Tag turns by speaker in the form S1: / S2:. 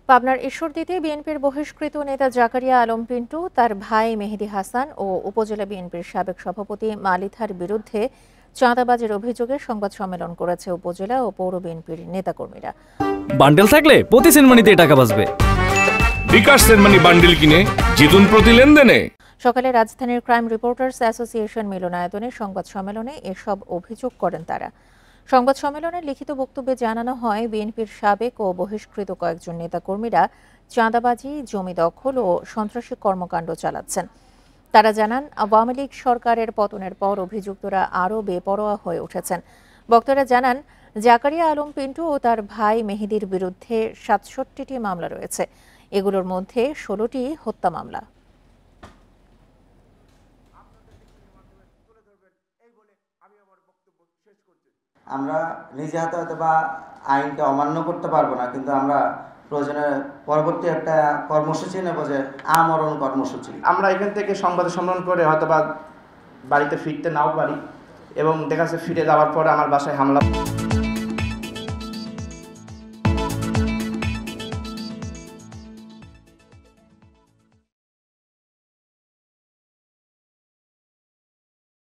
S1: পাবনার ঈশ্বরদীতে বিএনপির বহিষ্কৃত নেতা জাকারিয়া আলম পিন্টু, তার ভাই মেহেদী হাসান ও উপজেলা বিএনপির সাবেক সভাপতি মালিথার বিরুদ্ধে চাঁদাবাজির অভিযোগে সংবাদ সম্মেলন করেছে উপজেলা ও পৌর বিএনপির নেতাকর্মীরা।
S2: বান্ডেল থাকলে প্রতি সেনমানিতে টাকা বাঁচবে।
S3: বিকাশ সেনমানি বান্ডেল কিনে জিতুন প্রতি লেনদেনে।
S1: সকালে রাজধানীর ক্রাইম রিপোর্টার্স অ্যাসোসিয়েশন মিলনায়তনে সংবাদ সম্মেলনে এসব অভিযোগ করেন তারা। সংবাদ সম্মেলনে লিখিত বক্তব্যে জানানো হয়, বিএনপির সাবেক ও বহিষ্কৃত কয়েকজন নেতাকর্মীরা চাঁদাবাজি, জমি দখল ও সন্ত্রাসী কর্মকাণ্ড চালাচ্ছেন। তারা জানান, আওয়ামী লীগ সরকারের পতনের পর অভিযুক্তরা আরও বেপরোয়া হয়ে উঠেছেন। বক্তারা জানান, জাকারিয়া আলম পিন্টু ও তার ভাই মেহেদীর বিরুদ্ধে ৬৭টি মামলা রয়েছে। এগুলোর মধ্যে ১৬টি হত্যা মামলা।
S4: আমরা নিজে হাতে হয়তো বা আইনকে অমান্য করতে পারবো না, কিন্তু আমরা প্রয়োজনে পরবর্তী একটা কর্মসূচি নেব, যে আমরণ কর্মসূচি।
S5: আমরা এখান থেকে সংবাদ সম্মেলন করে হয়তো বা বাড়িতে ফিরতে নাও পারি, এবং দেখা যাচ্ছে ফিরে যাওয়ার পরে আমার বাসায় হামলা।